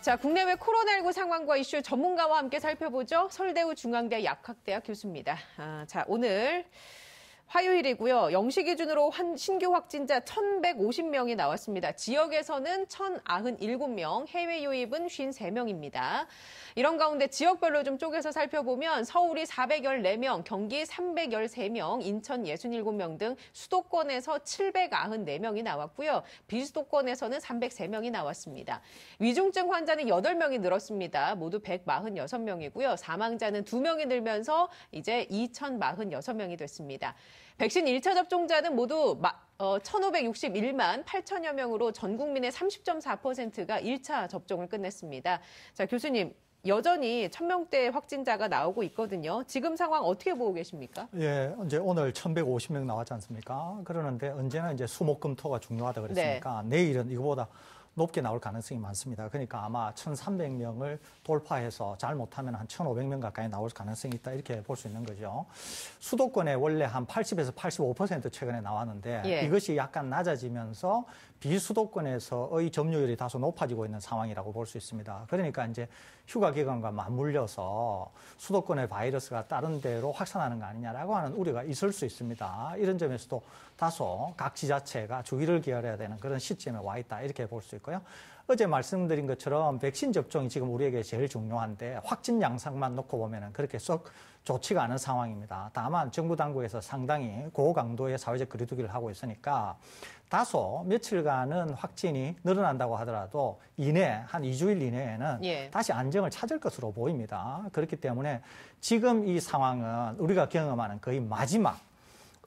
자, 국내외 코로나19 상황과 이슈 전문가와 함께 살펴보죠. 서울대우 중앙대 약학대학 교수입니다. 자, 오늘 화요일이고요. 0시 기준으로 신규 확진자 1,150명이 나왔습니다. 지역에서는 1,097명, 해외 유입은 53명입니다. 이런 가운데 지역별로 좀 쪼개서 살펴보면 서울이 414명, 경기 313명, 인천 67명 등 수도권에서 794명이 나왔고요. 비수도권에서는 303명이 나왔습니다. 위중증 환자는 8명이 늘었습니다. 모두 146명이고요. 사망자는 2명이 늘면서 이제 2,046명이 됐습니다. 백신 1차 접종자는 모두 1,561만 8천여 명으로 전 국민의 30.4%가 1차 접종을 끝냈습니다. 자, 교수님, 여전히 1,000명대 확진자가 나오고 있거든요. 지금 상황 어떻게 보고 계십니까? 예, 이제 오늘 1,150명 나왔지 않습니까? 그러는데 언제나 이제 수목금토가 중요하다 그랬으니까 내일은 이거보다 높게 나올 가능성이 많습니다. 그러니까 아마 1,300명을 돌파해서 잘못하면 한 1,500명 가까이 나올 가능성이 있다 이렇게 볼 수 있는 거죠. 수도권에 원래 한 80에서 85% 최근에 나왔는데 이것이 약간 낮아지면서 비수도권에서의 점유율이 다소 높아지고 있는 상황이라고 볼 수 있습니다. 그러니까 이제 휴가 기간과 맞물려서 수도권의 바이러스가 다른 데로 확산하는 거 아니냐라고 하는 우려가 있을 수 있습니다. 이런 점에서도 다소 각 지자체가 주의를 기울여야 되는 그런 시점에 와 있다 이렇게 볼 수 있고요. 어제 말씀드린 것처럼 백신 접종이 지금 우리에게 제일 중요한데 확진 양상만 놓고 보면은 그렇게 썩 좋지가 않은 상황입니다. 다만 정부 당국에서 상당히 고강도의 사회적 거리두기를 하고 있으니까 다소 며칠간은 확진이 늘어난다고 하더라도 한 2주일 이내에는 다시 안정을 찾을 것으로 보입니다. 그렇기 때문에 지금 이 상황은 우리가 경험하는 거의 마지막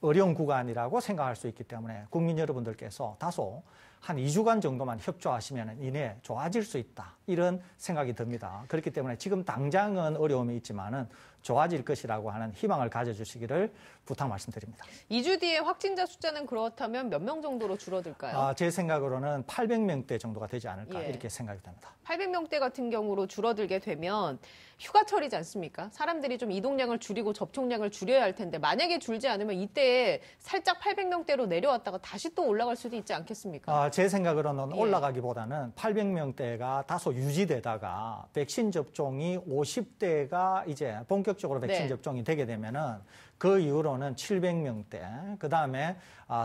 어려운 구간이라고 생각할 수 있기 때문에 국민 여러분들께서 다소 한 2주간 정도만 협조하시면 이내 좋아질 수 있다. 이런 생각이 듭니다. 그렇기 때문에 지금 당장은 어려움이 있지만은 좋아질 것이라고 하는 희망을 가져주시기를 부탁 말씀드립니다. 2주 뒤에 확진자 숫자는 그렇다면 몇 명 정도로 줄어들까요? 제 생각으로는 800명대 정도가 되지 않을까 이렇게 생각이 됩니다. 800명대 같은 경우로 줄어들게 되면 휴가철이지 않습니까? 사람들이 좀 이동량을 줄이고 접촉량을 줄여야 할 텐데 만약에 줄지 않으면 이때 살짝 800명대로 내려왔다가 다시 또 올라갈 수도 있지 않겠습니까? 제 생각으로는 올라가기보다는 800명대가 다소 유지되다가 백신 접종이 50대가 이제 본격적으로 백신 접종이 되게 되면은 그 이후로는 700명대, 그 다음에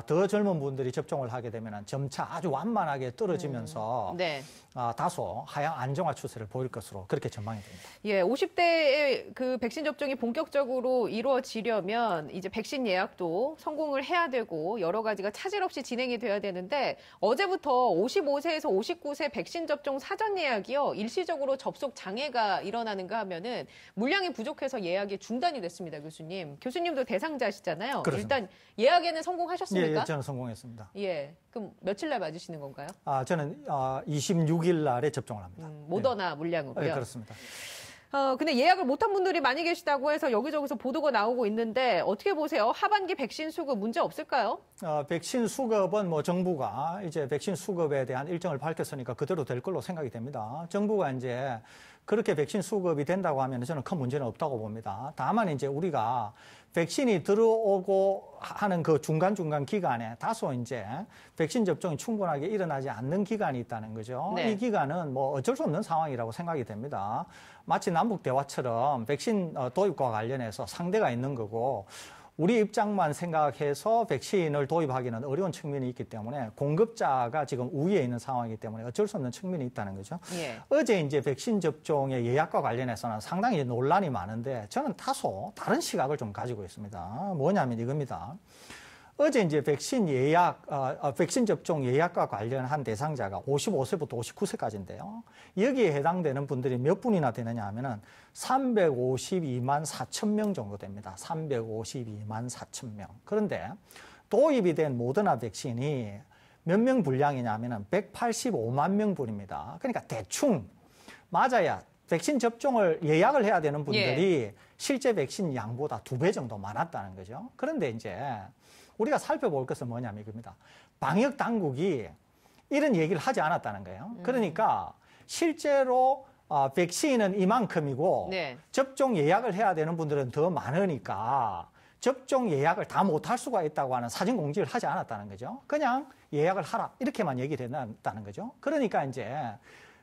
더 젊은 분들이 접종을 하게 되면은 점차 아주 완만하게 떨어지면서 다소 하향 안정화 추세를 보일 것으로 그렇게 전망이 됩니다. 예, 50대의 그 백신 접종이 본격적으로 이루어지려면 이제 백신 예약도 성공을 해야 되고 여러 가지가 차질 없이 진행이 돼야 되는데 어제부터 55세에서 59세 백신 접종 사전 예약이요. 일시적으로 접속 장애가 일어나는가 하면은 물량이 부족해서 예약이 중단이 됐습니다, 교수님. 교수님도 대상자시잖아요. 그렇습니다. 일단 예약에는 성공하셨습니까? 예, 저는 성공했습니다. 예. 그럼 며칠 날 맞으시는 건가요? 저는 26일 날에 접종을 합니다. 모더나 물량으로요? 네, 그렇습니다. 근데 예약을 못한 분들이 많이 계시다고 해서 여기저기서 보도가 나오고 있는데 어떻게 보세요? 하반기 백신 수급 문제 없을까요? 백신 수급은 정부가 이제 백신 수급에 대한 일정을 밝혔으니까 그대로 될 걸로 생각이 됩니다. 정부가 이제 그렇게 백신 수급이 된다고 하면 저는 큰 문제는 없다고 봅니다. 다만 이제 우리가 백신이 들어오고 하는 그 중간중간 기간에 다소 이제 백신 접종이 충분하게 일어나지 않는 기간이 있다는 거죠. 이 기간은 어쩔 수 없는 상황이라고 생각이 됩니다. 마치 남북 대화처럼 백신 도입과 관련해서 상대가 있는 거고 우리 입장만 생각해서 백신을 도입하기는 어려운 측면이 있기 때문에 공급자가 지금 우위에 있는 상황이기 때문에 어쩔 수 없는 측면이 있다는 거죠. 어제 이제 백신 접종의 예약과 관련해서는 상당히 논란이 많은데 저는 다소 다른 시각을 좀 가지고 있습니다. 뭐냐면 이겁니다. 어제 이제 백신 접종 예약과 관련한 대상자가 55세부터 59세까지인데요. 여기에 해당되는 분들이 몇 분이나 되느냐 하면은 352만 4천 명 정도 됩니다. 352만 4천 명. 그런데 도입이 된 모더나 백신이 몇 명 분량이냐 하면은 185만 명분입니다. 그러니까 대충 맞아야 백신 접종을 예약을 해야 되는 분들이 실제 백신 양보다 2배 정도 많았다는 거죠. 그런데 이제 우리가 살펴볼 것은 뭐냐면 이겁니다. 방역 당국이 이런 얘기를 하지 않았다는 거예요. 그러니까 실제로 백신은 이만큼이고 접종 예약을 해야 되는 분들은 더 많으니까 접종 예약을 다 못할 수가 있다고 하는 사진 공지를 하지 않았다는 거죠. 그냥 예약을 하라 이렇게만 얘기를 했다는 거죠. 그러니까 이제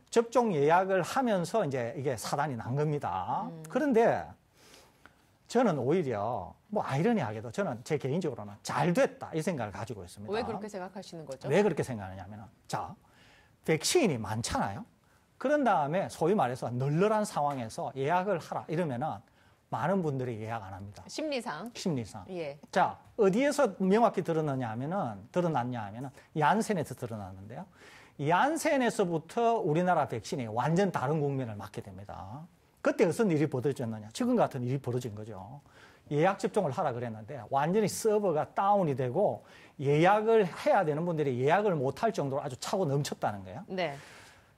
접종 예약을 하면서 이제 이게 사단이 난 겁니다. 그런데 저는 오히려 뭐 아이러니하게도 저는 제 개인적으로는 잘 됐다 이 생각을 가지고 있습니다. 왜 그렇게 생각하시는 거죠? 왜 그렇게 생각하냐면은 자, 백신이 많잖아요. 그런 다음에 소위 말해서 널널한 상황에서 예약을 하라 이러면은 많은 분들이 예약 안 합니다. 심리상. 예. 자, 어디에서 명확히 드러났냐 하면은 얀센에서 드러났는데요. 얀센에서부터 우리나라 백신이 완전 다른 국면을 맞게 됩니다. 그때 무슨 일이 벌어졌느냐? 지금 같은 일이 벌어진 거죠. 예약 접종을 하라 그랬는데 완전히 서버가 다운이 되고 예약을 해야 되는 분들이 예약을 못할 정도로 아주 차고 넘쳤다는 거예요. 네.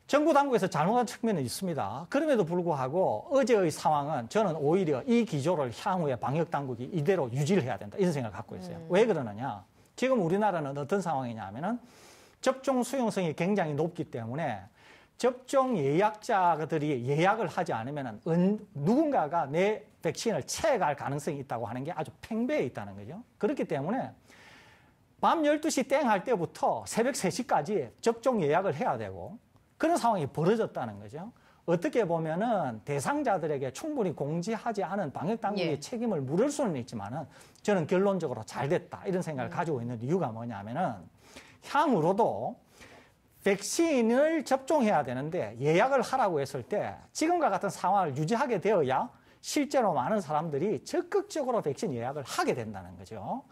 정부 당국에서 잘못한 측면은 있습니다. 그럼에도 불구하고 어제의 상황은 저는 오히려 이 기조를 향후에 방역 당국이 이대로 유지를 해야 된다 이런 생각을 갖고 있어요. 왜 그러느냐? 지금 우리나라는 어떤 상황이냐면은 접종 수용성이 굉장히 높기 때문에 접종 예약자들이 예약을 하지 않으면 누군가가 내 백신을 채갈 가능성이 있다고 하는 게 아주 팽배해 있다는 거죠. 그렇기 때문에 밤 12시 땡 할 때부터 새벽 3시까지 접종 예약을 해야 되고 그런 상황이 벌어졌다는 거죠. 어떻게 보면은 대상자들에게 충분히 공지하지 않은 방역당국의 책임을 물을 수는 있지만은 저는 결론적으로 잘 됐다 이런 생각을 가지고 있는 이유가 뭐냐면은 향후로도 백신을 접종해야 되는데 예약을 하라고 했을 때 지금과 같은 상황을 유지하게 되어야 실제로 많은 사람들이 적극적으로 백신 예약을 하게 된다는 거죠.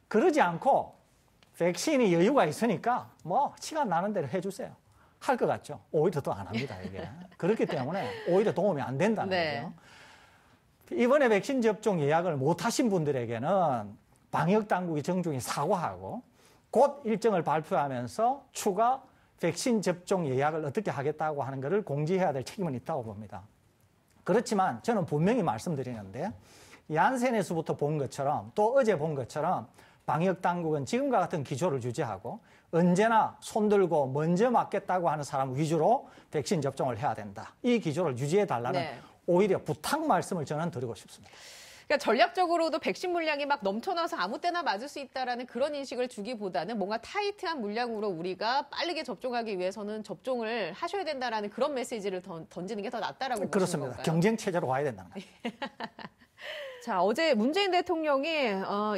그러지 않고 백신이 여유가 있으니까 뭐 시간 나는 대로 해주세요. 할 것 같죠. 오히려 더 안 합니다, 이게. 그렇기 때문에 오히려 도움이 안 된다는 거죠. 이번에 백신 접종 예약을 못 하신 분들에게는 방역당국이 정중히 사과하고 곧 일정을 발표하면서 추가 백신 접종 예약을 어떻게 하겠다고 하는 것을 공지해야 될 책임은 있다고 봅니다. 그렇지만 저는 분명히 말씀드리는데 얀센에서부터 본 것처럼 또 어제 본 것처럼 방역당국은 지금과 같은 기조를 유지하고 언제나 손들고 먼저 맞겠다고 하는 사람 위주로 백신 접종을 해야 된다. 이 기조를 유지해달라는 오히려 부탁 말씀을 저는 드리고 싶습니다. 그러니까 전략적으로도 백신 물량이 막 넘쳐나서 아무 때나 맞을 수 있다라는 그런 인식을 주기보다는 뭔가 타이트한 물량으로 우리가 빠르게 접종하기 위해서는 접종을 하셔야 된다라는 그런 메시지를 던지는 게 더 낫다라고 보시는 그렇습니다. 건가요? 경쟁 체제로 가야 된다는 거죠. 자, 어제 문재인 대통령이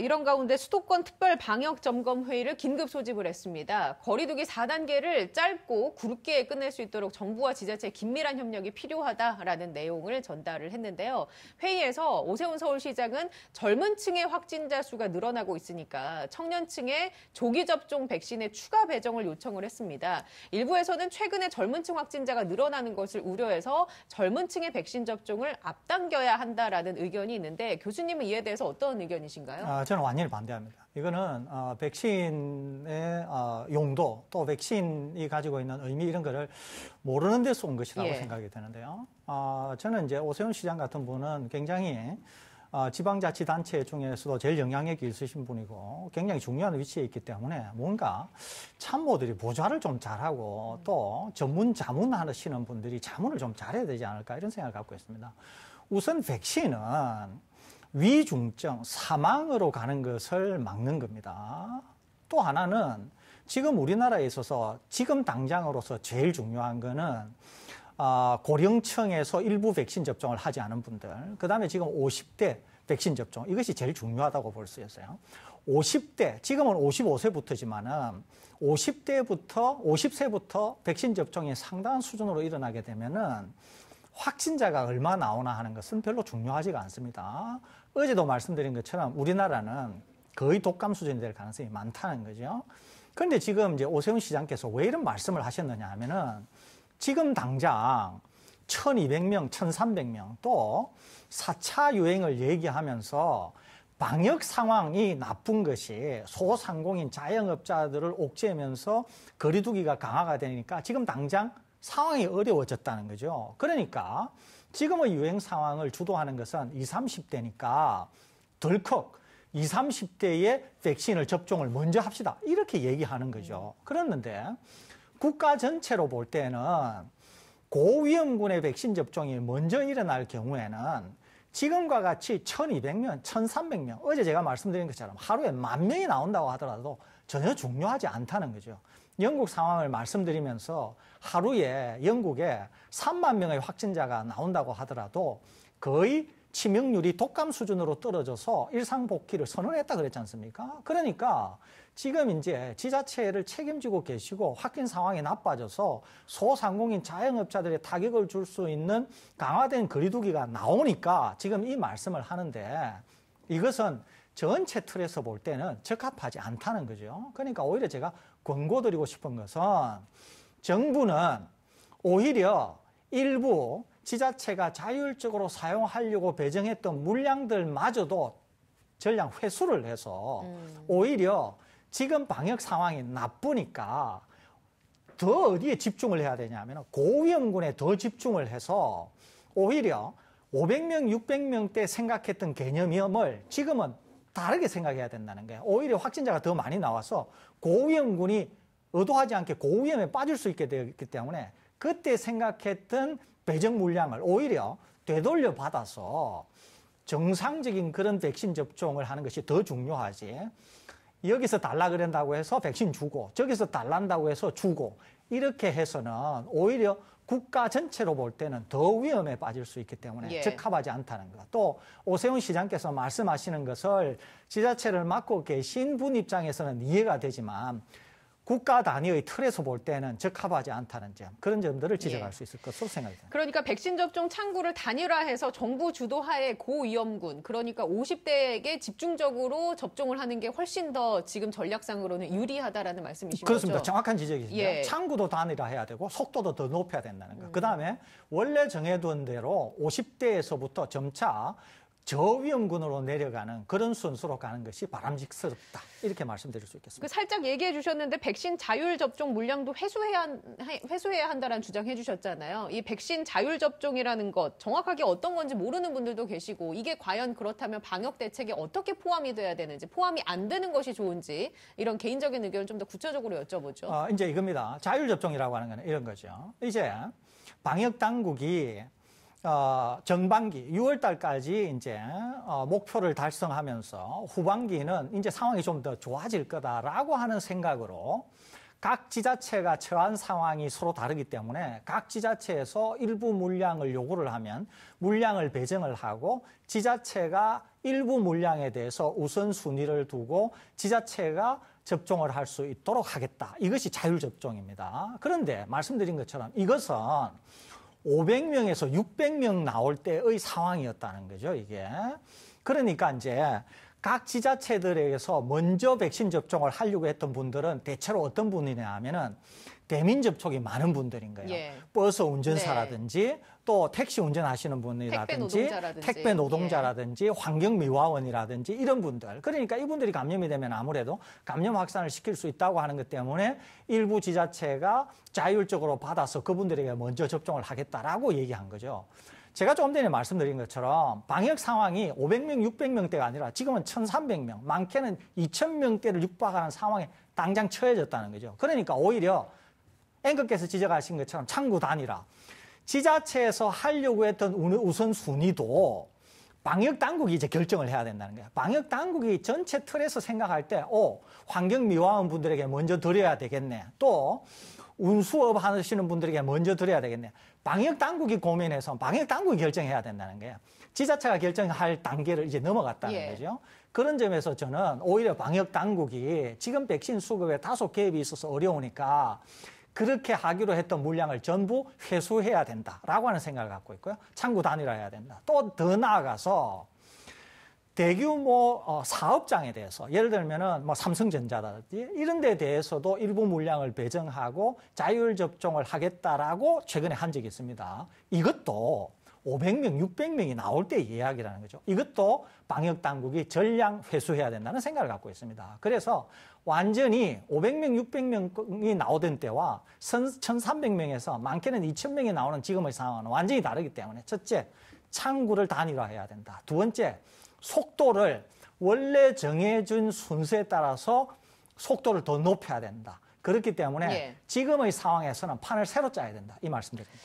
이런 가운데 수도권 특별 방역 점검 회의를 긴급 소집을 했습니다. 거리두기 4단계를 짧고 굵게 끝낼 수 있도록 정부와 지자체의 긴밀한 협력이 필요하다라는 내용을 전달을 했는데요. 회의에서 오세훈 서울시장은 젊은 층의 확진자 수가 늘어나고 있으니까 청년층의 조기 접종 백신의 추가 배정을 요청을 했습니다. 일부에서는 최근에 젊은 층 확진자가 늘어나는 것을 우려해서 젊은 층의 백신 접종을 앞당겨야 한다라는 의견이 있는데 교수님은 이에 대해서 어떤 의견이신가요? 저는 완전히 반대합니다. 이거는 백신의 용도 또 백신이 가지고 있는 의미 이런 거를 모르는 데서 온 것이라고 생각이 되는데요. 저는 이제 오세훈 시장 같은 분은 굉장히 지방자치단체 중에서도 제일 영향력이 있으신 분이고 굉장히 중요한 위치에 있기 때문에 뭔가 참모들이 보좌를 좀 잘하고 또 전문 자문하시는 분들이 자문을 좀 잘해야 되지 않을까 이런 생각을 갖고 있습니다. 우선 백신은 위중증, 사망으로 가는 것을 막는 겁니다. 또 하나는 지금 우리나라에 있어서 지금 당장으로서 제일 중요한 거는 고령층에서 일부 백신 접종을 하지 않은 분들, 그 다음에 지금 50대 백신 접종, 이것이 제일 중요하다고 볼 수 있어요. 50대, 지금은 55세부터지만은 50세부터 백신 접종이 상당한 수준으로 일어나게 되면은 확진자가 얼마 나오나 하는 것은 별로 중요하지가 않습니다. 어제도 말씀드린 것처럼 우리나라는 거의 독감 수준이 될 가능성이 많다는 거죠. 그런데 지금 이제 오세훈 시장께서 왜 이런 말씀을 하셨느냐 하면은 지금 당장 1,200명, 1,300명 또 4차 유행을 얘기하면서 방역 상황이 나쁜 것이 소상공인 자영업자들을 옥죄면서 거리두기가 강화가 되니까 지금 당장 상황이 어려워졌다는 거죠. 그러니까 지금의 유행 상황을 주도하는 것은 20, 30대니까 덜컥 20, 30대에 백신을 접종을 먼저 합시다. 이렇게 얘기하는 거죠. 그랬는데 국가 전체로 볼 때는 고위험군의 백신 접종이 먼저 일어날 경우에는 지금과 같이 1,200명, 1,300명, 어제 제가 말씀드린 것처럼 하루에 10,000명이 나온다고 하더라도 전혀 중요하지 않다는 거죠. 영국 상황을 말씀드리면서 하루에 영국에 3만 명의 확진자가 나온다고 하더라도 거의 치명률이 독감 수준으로 떨어져서 일상복귀를 선언했다 그랬지 않습니까? 그러니까 지금 이제 지자체를 책임지고 계시고 확진 상황이 나빠져서 소상공인 자영업자들의 타격을 줄 수 있는 강화된 거리두기가 나오니까 지금 이 말씀을 하는데 이것은 전체 틀에서 볼 때는 적합하지 않다는 거죠. 그러니까 오히려 제가 권고드리고 싶은 것은 정부는 오히려 일부 지자체가 자율적으로 사용하려고 배정했던 물량들마저도 전량 회수를 해서 오히려 지금 방역 상황이 나쁘니까 더 어디에 집중을 해야 되냐면 고위험군에 더 집중을 해서 오히려 500명, 600명 때 생각했던 개념을 지금은 다르게 생각해야 된다는 거예요. 오히려 확진자가 더 많이 나와서 고위험군이 의도하지 않게 고위험에 빠질 수 있게 되었기 때문에 그때 생각했던 배정 물량을 오히려 되돌려 받아서 정상적인 그런 백신 접종을 하는 것이 더 중요하지. 여기서 달라 그런다고 해서 백신 주고 저기서 달란다고 해서 주고 이렇게 해서는 오히려 국가 전체로 볼 때는 더 위험에 빠질 수 있기 때문에 적합하지 않다는 것. 또 오세훈 시장께서 말씀하시는 것을 지자체를 맡고 계신 분 입장에서는 이해가 되지만 국가 단위의 틀에서 볼 때는 적합하지 않다는 점, 그런 점들을 지적할 수 있을 것으로 생각됩니다. 그러니까 백신 접종 창구를 단일화해서 정부 주도하에 고위험군, 그러니까 50대에게 집중적으로 접종을 하는 게 훨씬 더 지금 전략상으로는 유리하다라는 말씀이신 그렇습니다. 거죠? 정확한 지적이십니다. 창구도 단일화해야 되고 속도도 더 높여야 된다는 거. 그다음에 원래 정해둔 대로 50대에서부터 점차 저위험군으로 내려가는 그런 순서로 가는 것이 바람직스럽다. 이렇게 말씀드릴 수 있겠습니다. 살짝 얘기해 주셨는데 백신 자율 접종 물량도 회수해야 한다는 주장해 주셨잖아요. 이 백신 자율 접종이라는 것 정확하게 어떤 건지 모르는 분들도 계시고 이게 과연 그렇다면 방역 대책에 어떻게 포함이 돼야 되는지 포함이 안 되는 것이 좋은지 이런 개인적인 의견을 좀 더 구체적으로 여쭤보죠. 이제 이겁니다. 자율 접종이라고 하는 거는 이런 거죠. 이제 방역 당국이 전반기 6월 달까지 이제 목표를 달성하면서 후반기는 이제 상황이 좀 더 좋아질 거다라고 하는 생각으로 각 지자체가 처한 상황이 서로 다르기 때문에 각 지자체에서 일부 물량을 요구를 하면 물량을 배정을 하고 지자체가 일부 물량에 대해서 우선순위를 두고 지자체가 접종을 할 수 있도록 하겠다. 이것이 자율접종입니다. 그런데 말씀드린 것처럼 이것은 500명에서 600명 나올 때의 상황이었다는 거죠, 이게. 그러니까 이제 각 지자체들에게서 먼저 백신 접종을 하려고 했던 분들은 대체로 어떤 분이냐 하면은 대민 접촉이 많은 분들인 거예요. 버스 운전사라든지 또 택시 운전하시는 분이라든지 택배 노동자라든지 환경미화원이라든지 이런 분들. 그러니까 이분들이 감염이 되면 아무래도 감염 확산을 시킬 수 있다고 하는 것 때문에 일부 지자체가 자율적으로 받아서 그분들에게 먼저 접종을 하겠다라고 얘기한 거죠. 제가 조금 전에 말씀드린 것처럼 방역 상황이 500명, 600명대가 아니라 지금은 1,300명, 많게는 2,000명대를 육박하는 상황에 당장 처해졌다는 거죠. 그러니까 오히려 앵커께서 지적하신 것처럼 창구 단일화. 지자체에서 하려고 했던 우선순위도 방역당국이 이제 결정을 해야 된다는 거예요. 방역당국이 전체 틀에서 생각할 때, 환경미화원 분들에게 먼저 드려야 되겠네. 또, 운수업 하시는 분들에게 먼저 드려야 되겠네. 방역당국이 고민해서 방역당국이 결정해야 된다는 거예요. 지자체가 결정할 단계를 이제 넘어갔다는 거죠. 그런 점에서 저는 오히려 방역당국이 지금 백신 수급에 다소 개입이 있어서 어려우니까 그렇게 하기로 했던 물량을 전부 회수해야 된다라고 하는 생각을 갖고 있고요. 창구 단일화해야 된다. 또 더 나아가서 대규모 사업장에 대해서 예를 들면은 뭐 삼성전자라든지 이런 데 대해서도 일부 물량을 배정하고 자율 접종을 하겠다라고 최근에 한 적이 있습니다. 이것도 500명, 600명이 나올 때 이야기라는 거죠. 이것도 방역 당국이 전량 회수해야 된다는 생각을 갖고 있습니다. 그래서 완전히 500명, 600명이 나오던 때와 1,300명에서 많게는 2,000명이 나오는 지금의 상황은 완전히 다르기 때문에 첫째, 창구를 단일화해야 된다. 두 번째, 속도를 원래 정해준 순서에 따라서 속도를 더 높여야 된다. 그렇기 때문에 지금의 상황에서는 판을 새로 짜야 된다. 이 말씀드립니다.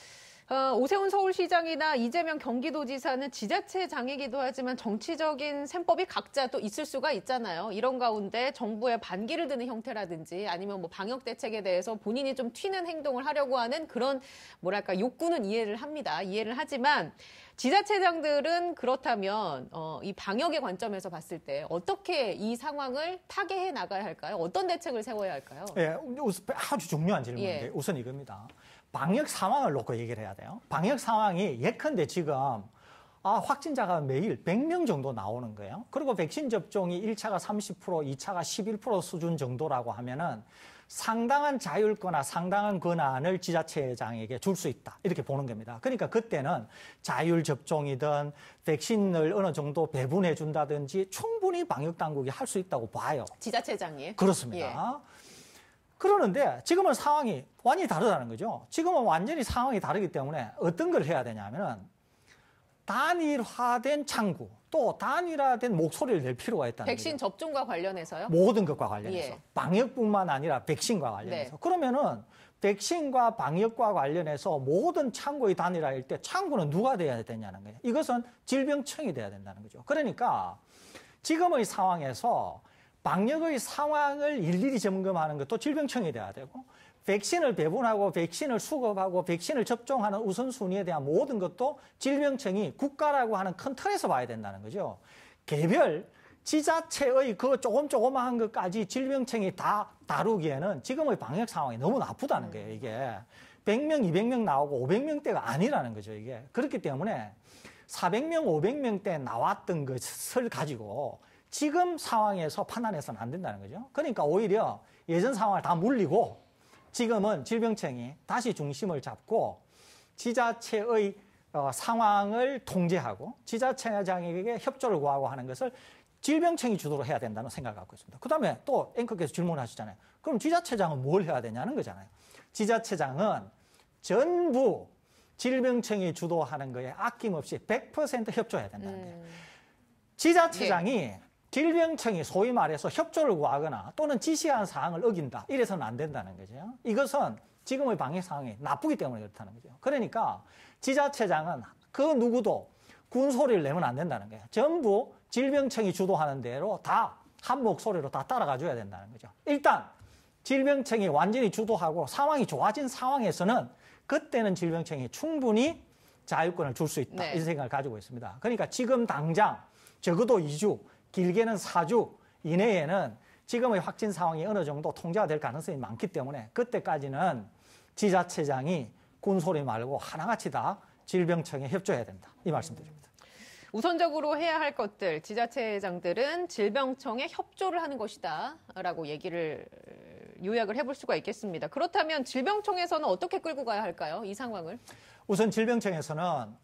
오세훈 서울시장이나 이재명 경기도지사는 지자체장이기도 하지만 정치적인 셈법이 각자 또 있을 수가 있잖아요. 이런 가운데 정부의 반기를 드는 형태라든지 아니면 뭐 방역 대책에 대해서 본인이 좀 튀는 행동을 하려고 하는 그런 뭐랄까 욕구는 이해를 합니다. 이해를 하지만 지자체장들은 그렇다면 이 방역의 관점에서 봤을 때 어떻게 이 상황을 타개해 나가야 할까요? 어떤 대책을 세워야 할까요? 예, 아주 중요한 질문인데 우선 이겁니다. 방역 상황을 놓고 얘기를 해야 돼요. 방역 상황이 예컨대 지금 확진자가 매일 100명 정도 나오는 거예요. 그리고 백신 접종이 1차가 30%, 2차가 11% 수준 정도라고 하면은 상당한 자율권이나 상당한 권한을 지자체장에게 줄 수 있다. 이렇게 보는 겁니다. 그러니까 그때는 자율 접종이든 백신을 어느 정도 배분해 준다든지 충분히 방역 당국이 할 수 있다고 봐요. 지자체장이. 그렇습니다. 예. 그러는데 지금은 상황이 완전히 다르다는 거죠. 지금은 완전히 상황이 다르기 때문에 어떤 걸 해야 되냐면은 단일화된 창구, 또 단일화된 목소리를 낼 필요가 있다는 백신 거죠. 접종과 관련해서요? 모든 것과 관련해서. 예. 방역뿐만 아니라 백신과 관련해서. 네. 그러면은 백신과 방역과 관련해서 모든 창구의 단일화일 때 창구는 누가 돼야 되냐는 거예요. 이것은 질병청이 돼야 된다는 거죠. 그러니까 지금의 상황에서 방역의 상황을 일일이 점검하는 것도 질병청이 돼야 되고 백신을 배분하고 백신을 수급하고 백신을 접종하는 우선순위에 대한 모든 것도 질병청이 국가라고 하는 큰 틀에서 봐야 된다는 거죠. 개별 지자체의 그 조그마한 것까지 질병청이 다 다루기에는 지금의 방역 상황이 너무 나쁘다는 거예요. 이게 100명, 200명 나오고 500명대가 아니라는 거죠. 이게 그렇기 때문에 400명, 500명대 나왔던 것을 가지고 지금 상황에서 판단해서는 안 된다는 거죠. 그러니까 오히려 예전 상황을 다 물리고 지금은 질병청이 다시 중심을 잡고 지자체의 상황을 통제하고 지자체장에게 협조를 구하고 하는 것을 질병청이 주도로 해야 된다는 생각을 갖고 있습니다. 그다음에 또 앵커께서 질문하셨잖아요. 그럼 지자체장은 뭘 해야 되냐는 거잖아요. 지자체장은 전부 질병청이 주도하는 거에 아낌없이 100% 협조해야 된다는 거예요. 지자체장이 질병청이 소위 말해서 협조를 구하거나 또는 지시한 사항을 어긴다. 이래서는 안 된다는 거죠. 이것은 지금의 방역 상황이 나쁘기 때문에 그렇다는 거죠. 그러니까 지자체장은 그 누구도 군소리를 내면 안 된다는 거예요. 전부 질병청이 주도하는 대로 다 한 목소리로 다 따라가 줘야 된다는 거죠. 일단 질병청이 완전히 주도하고 상황이 좋아진 상황에서는 그때는 질병청이 충분히 자율권을 줄 수 있다. 이 생각을 가지고 있습니다. 그러니까 지금 당장 적어도 2주, 길게는 4주 이내에는 지금의 확진 상황이 어느 정도 통제가 될 가능성이 많기 때문에 그때까지는 지자체장이 군소리 말고 하나같이 다 질병청에 협조해야 된다. 이 말씀드립니다. 우선적으로 해야 할 것들, 지자체장들은 질병청에 협조를 하는 것이다 라고 얘기를 요약을 해볼 수가 있겠습니다. 그렇다면 질병청에서는 어떻게 끌고 가야 할까요? 이 상황을? 우선 질병청에서는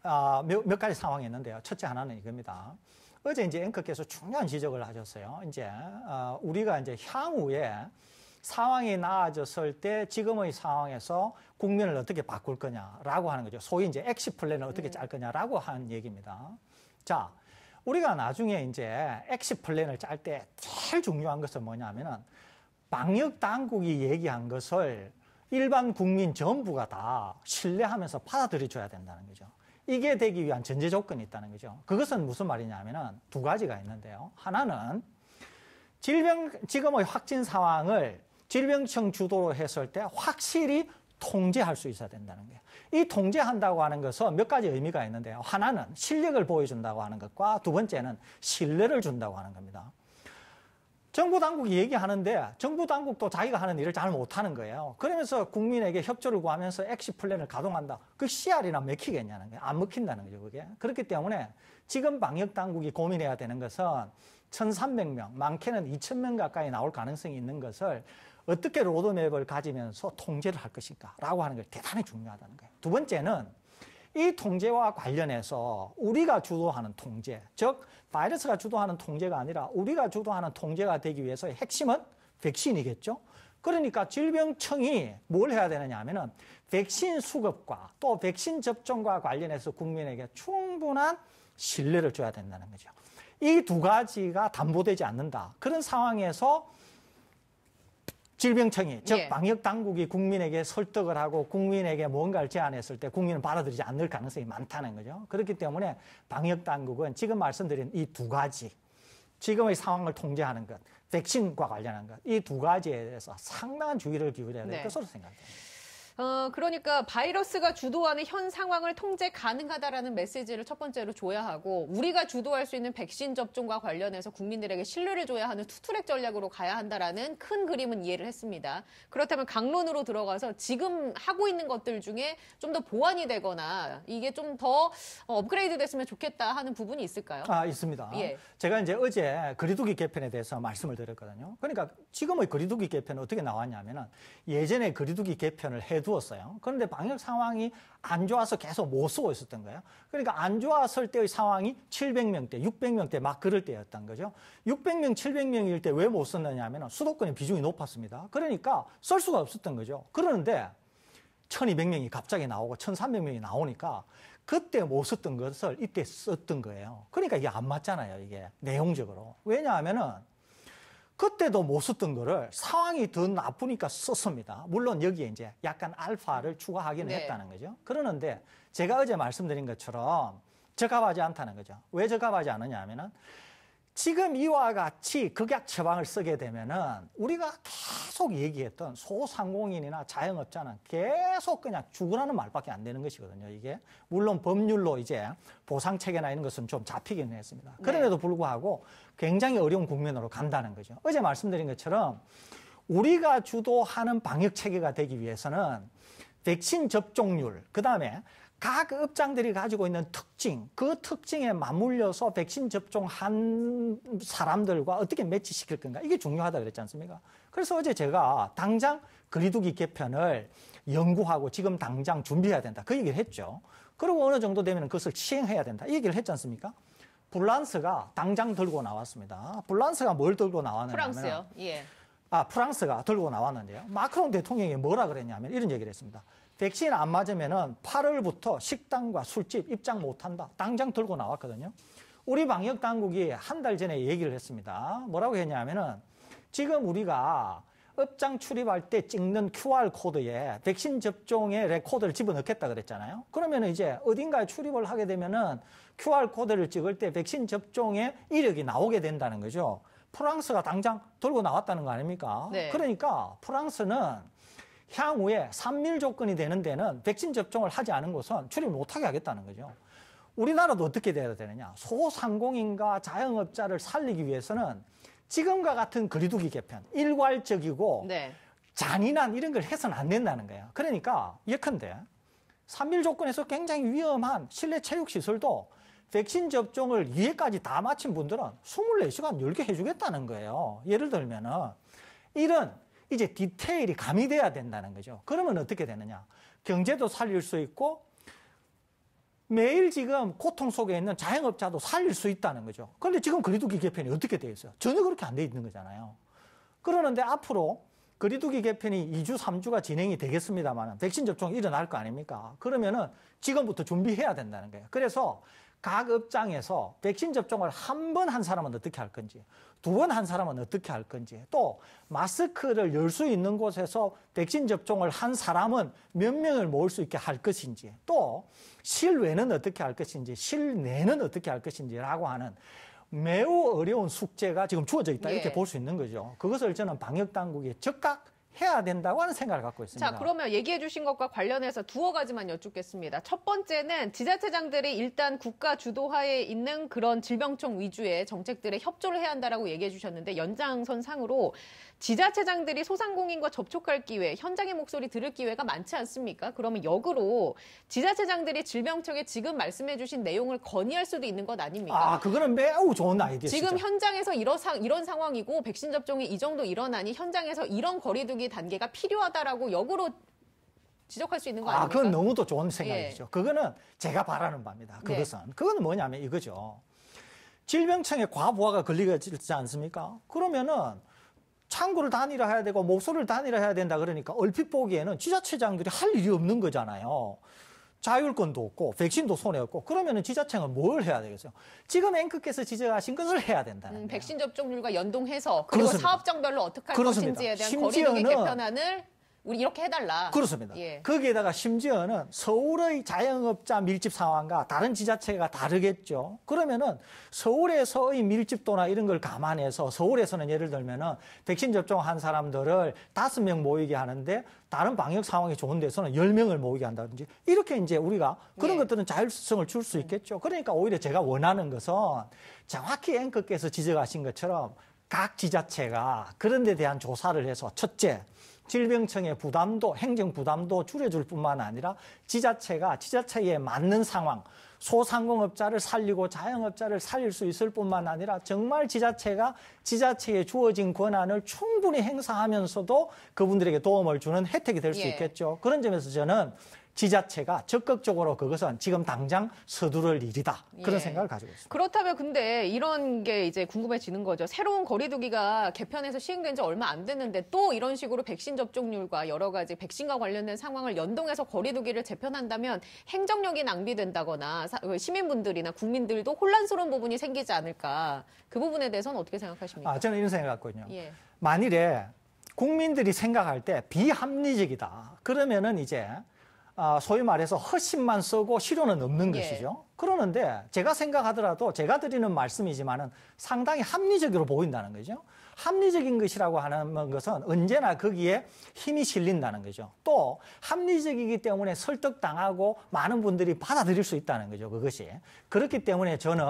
몇 가지 상황이 있는데요. 첫째 하나는 이겁니다. 어제 이제 앵커께서 중요한 지적을 하셨어요. 이제 우리가 이제 향후에 상황이 나아졌을 때 지금의 상황에서 국면을 어떻게 바꿀 거냐라고 하는 거죠. 소위 이제 엑시 플랜을 어떻게 짤 거냐라고 하는 얘기입니다. 자, 우리가 나중에 이제 엑시 플랜을 짤 때 제일 중요한 것은 뭐냐면은 방역 당국이 얘기한 것을 일반 국민 전부가 다 신뢰하면서 받아들여줘야 된다는 거죠. 이게 되기 위한 전제 조건이 있다는 거죠. 그것은 무슨 말이냐면은 두 가지가 있는데요. 하나는 지금의 확진 상황을 질병청 주도로 했을 때 확실히 통제할 수 있어야 된다는 거예요. 이 통제한다고 하는 것은 몇 가지 의미가 있는데요. 하나는 실력을 보여준다고 하는 것과 두 번째는 신뢰를 준다고 하는 겁니다. 정부 당국이 얘기하는데 정부 당국도 자기가 하는 일을 잘 못하는 거예요. 그러면서 국민에게 협조를 구하면서 엑시 플랜을 가동한다. 그 CR이나 먹히겠냐는 거예요. 안 먹힌다는 거죠, 그게. 그렇기 때문에 지금 방역 당국이 고민해야 되는 것은 1,300명, 많게는 2,000명 가까이 나올 가능성이 있는 것을 어떻게 로드맵을 가지면서 통제를 할 것인가 라고 하는 게 대단히 중요하다는 거예요. 두 번째는 이 통제와 관련해서 우리가 주도하는 통제, 즉 바이러스가 주도하는 통제가 아니라 우리가 주도하는 통제가 되기 위해서의 핵심은 백신이겠죠. 그러니까 질병청이 뭘 해야 되느냐 하면은 백신 수급과 또 백신 접종과 관련해서 국민에게 충분한 신뢰를 줘야 된다는 거죠. 이 두 가지가 담보되지 않는다. 그런 상황에서 질병청이, 즉 예. 방역당국이 국민에게 설득을 하고 국민에게 뭔가를 제안했을 때 국민은 받아들이지 않을 가능성이 많다는 거죠. 그렇기 때문에 방역당국은 지금 말씀드린 이 두 가지, 지금의 상황을 통제하는 것, 백신과 관련한 것, 이 두 가지에 대해서 상당한 주의를 기울여야 될 것으로 생각됩니다. 그러니까 바이러스가 주도하는 현 상황을 통제 가능하다라는 메시지를 첫 번째로 줘야 하고, 우리가 주도할 수 있는 백신 접종과 관련해서 국민들에게 신뢰를 줘야 하는 투트랙 전략으로 가야 한다라는 큰 그림은 이해를 했습니다. 그렇다면 강론으로 들어가서 지금 하고 있는 것들 중에 좀 더 보완이 되거나 이게 좀 더 업그레이드 됐으면 좋겠다 하는 부분이 있을까요? 있습니다. 예. 제가 이제 어제 거리두기 개편에 대해서 말씀을 드렸거든요. 그러니까 지금의 거리두기 개편은 어떻게 나왔냐면은 예전에 거리두기 개편을 해두었어요. 그런데 방역 상황이 안 좋아서 계속 못 쓰고 있었던 거예요. 그러니까 안 좋았을 때의 상황이 700명대, 600명대 막 그럴 때였던 거죠. 600명, 700명일 때 왜 못 썼느냐 하면 수도권의 비중이 높았습니다. 그러니까 쓸 수가 없었던 거죠. 그러는데 1200명이 갑자기 나오고 1300명이 나오니까 그때 못 썼던 것을 이때 썼던 거예요. 그러니까 이게 안 맞잖아요, 이게 내용적으로. 왜냐하면은 그때도 못 썼던 거를 상황이 더 나쁘니까 썼습니다. 물론 여기에 이제 약간 알파를 추가하기는 네. 했다는 거죠. 그러는데 제가 어제 말씀드린 것처럼 적합하지 않다는 거죠. 왜 적합하지 않느냐 하면은 지금 이와 같이 극약 처방을 쓰게 되면은 우리가 계속 얘기했던 소상공인이나 자영업자는 계속 그냥 죽으라는 말밖에 안 되는 것이거든요, 이게. 물론 법률로 이제 보상체계나 이런 것은 좀 잡히기는 했습니다. 그럼에도 불구하고 굉장히 어려운 국면으로 간다는 거죠. 어제 말씀드린 것처럼 우리가 주도하는 방역체계가 되기 위해서는 백신 접종률, 그 다음에 각 업장들이 가지고 있는 특징, 그 특징에 맞물려서 백신 접종한 사람들과 어떻게 매치시킬 건가, 이게 중요하다 그랬지 않습니까? 그래서 어제 제가 당장 거리두기 개편을 연구하고 지금 당장 준비해야 된다, 그 얘기를 했죠. 그리고 어느 정도 되면 그것을 시행해야 된다, 이 얘기를 했지 않습니까? 프랑스가 당장 들고 나왔습니다. 프랑스가 뭘 들고 나왔느냐 하면 프랑스요? 예. 프랑스가 들고 나왔는데요. 마크롱 대통령이 뭐라 그랬냐면 이런 얘기를 했습니다. 백신 안 맞으면은 8월부터 식당과 술집 입장 못한다. 당장 들고 나왔거든요. 우리 방역 당국이 한 달 전에 얘기를 했습니다. 뭐라고 했냐면은 지금 우리가 업장 출입할 때 찍는 QR코드에 백신 접종의 레코드를 집어넣겠다 그랬잖아요. 그러면은 이제 어딘가에 출입을 하게 되면은 QR코드를 찍을 때 백신 접종의 이력이 나오게 된다는 거죠. 프랑스가 당장 들고 나왔다는 거 아닙니까? 네. 그러니까 프랑스는 향후에 3밀 조건이 되는 데는 백신 접종을 하지 않은 곳은 출입 못하게 하겠다는 거죠. 우리나라도 어떻게 돼야 되느냐. 소상공인과 자영업자를 살리기 위해서는 지금과 같은 거리두기 개편, 일괄적이고 네. 잔인한 이런 걸 해서는 안 된다는 거예요. 그러니까 예컨대 3밀 조건에서 굉장히 위험한 실내 체육시설도 백신 접종을 2회까지 다 마친 분들은 24시간 열게 해주겠다는 거예요. 예를 들면은 이런 이제 디테일이 가미돼야 된다는 거죠. 그러면 어떻게 되느냐. 경제도 살릴 수 있고 매일 지금 고통 속에 있는 자영업자도 살릴 수 있다는 거죠. 그런데 지금 거리두기 개편이 어떻게 돼 있어요? 전혀 그렇게 안 돼 있는 거잖아요. 그러는데 앞으로 거리두기 개편이 2주, 3주가 진행이 되겠습니다만 백신 접종이 일어날 거 아닙니까? 그러면은 지금부터 준비해야 된다는 거예요. 그래서 각 업장에서 백신 접종을 한 번 한 사람은 어떻게 할 건지, 2번 한 사람은 어떻게 할 건지, 또 마스크를 열 수 있는 곳에서 백신 접종을 한 사람은 몇 명을 모을 수 있게 할 것인지, 또 실외는 어떻게 할 것인지, 실내는 어떻게 할 것인지라고 하는 매우 어려운 숙제가 지금 주어져 있다, 이렇게 예. 볼 수 있는 거죠. 그것을 저는 방역당국이 적극 해야 된다고 하는 생각을 갖고 있습니다. 자, 그러면 얘기해 주신 것과 관련해서 두어 가지만 여쭙겠습니다. 첫 번째는 지자체장들이 일단 국가 주도하에 있는 그런 질병청 위주의 정책들에 협조를 해야 한다라고 얘기해 주셨는데, 연장선상으로 지자체장들이 소상공인과 접촉할 기회, 현장의 목소리 들을 기회가 많지 않습니까? 그러면 역으로 지자체장들이 질병청에 지금 말씀해 주신 내용을 건의할 수도 있는 것 아닙니까? 그거는 매우 좋은 아이디어. 지금 진짜. 현장에서 이런 상황이고 백신 접종이 이 정도 일어나니 현장에서 이런 거리두기 단계가 필요하다라고 역으로 지적할 수 있는 거 아닙니까? 그건 너무도 좋은 생각이죠. 그거는 제가 바라는 바입니다. 그것은. 네. 그건 뭐냐면 이거죠. 질병청에 과부하가 걸리지 않습니까? 그러면은 창구를 단일화 해야 되고 목소리를 단일화 해야 된다 그러니까 얼핏 보기에는 지자체장들이 할 일이 없는 거잖아요. 자율권도 없고 백신도 손에 없고 그러면은 지자체가 뭘 해야 되겠어요? 지금 앵커께서 지적하신 것을 해야 된다는 백신 접종률과 연동해서 그리고 그렇습니다. 사업장별로 어떻게 할 그렇습니다. 것인지에 대한 심지어는 거리두기 개편안을 우리 이렇게 해달라. 그렇습니다. 예. 거기에다가 심지어는 서울의 자영업자 밀집 상황과 다른 지자체가 다르겠죠. 그러면은 서울에서의 밀집도나 이런 걸 감안해서 서울에서는 예를 들면은 백신 접종한 사람들을 5명 모이게 하는데 다른 방역 상황이 좋은 데서는 10명을 모이게 한다든지 이렇게 이제 우리가 그런 것들은 자율성을 줄 수 있겠죠. 그러니까 오히려 제가 원하는 것은 정확히 앵커께서 지적하신 것처럼 각 지자체가 그런 데 대한 조사를 해서 첫째, 질병청의 부담도, 행정 부담도 줄여줄 뿐만 아니라 지자체가 지자체에 맞는 상황, 소상공업자를 살리고 자영업자를 살릴 수 있을 뿐만 아니라 정말 지자체가 지자체에 주어진 권한을 충분히 행사하면서도 그분들에게 도움을 주는 혜택이 될 수 있겠죠. 그런 점에서 저는 지자체가 적극적으로 그것은 지금 당장 서두를 일이다. 그런 생각을 가지고 있습니다. 그렇다면 근데 이런 게 이제 궁금해지는 거죠. 새로운 거리두기가 개편해서 시행된 지 얼마 안 됐는데 또 이런 식으로 백신 접종률과 여러 가지 백신과 관련된 상황을 연동해서 거리두기를 재편한다면 행정력이 낭비된다거나 시민분들이나 국민들도 혼란스러운 부분이 생기지 않을까. 그 부분에 대해서는 어떻게 생각하십니까? 저는 이런 생각을 갖고 있거든요. 예. 만일에 국민들이 생각할 때 비합리적이다. 그러면은 이제 소위 말해서 허심만 쓰고 실효는 없는 것이죠. 그러는데 제가 생각하더라도 제가 드리는 말씀이지만은 상당히 합리적으로 보인다는 거죠. 합리적인 것이라고 하는 것은 언제나 거기에 힘이 실린다는 거죠. 또 합리적이기 때문에 설득당하고 많은 분들이 받아들일 수 있다는 거죠. 그것이. 그렇기 때문에 저는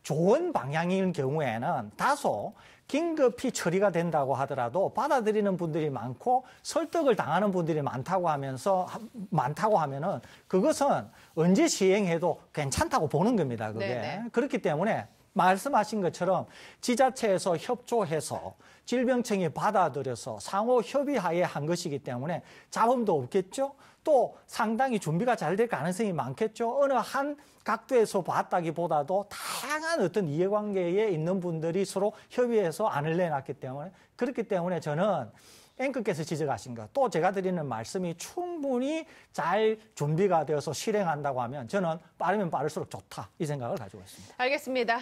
좋은 방향인 경우에는 다소 긴급히 처리가 된다고 하더라도 받아들이는 분들이 많고 설득을 당하는 분들이 많다고 하면은 그것은 언제 시행해도 괜찮다고 보는 겁니다. 그게. 네네. 그렇기 때문에 말씀하신 것처럼 지자체에서 협조해서 질병청이 받아들여서 상호 협의하에 한 것이기 때문에 잡음도 없겠죠. 또 상당히 준비가 잘 될 가능성이 많겠죠. 어느 한 각도에서 봤다기보다도 다양한 어떤 이해관계에 있는 분들이 서로 협의해서 안을 내놨기 때문에 그렇기 때문에 저는 앵커께서 지적하신 것, 또 제가 드리는 말씀이 충분히 잘 준비가 되어서 실행한다고 하면 저는 빠르면 빠를수록 좋다 이 생각을 가지고 있습니다. 알겠습니다.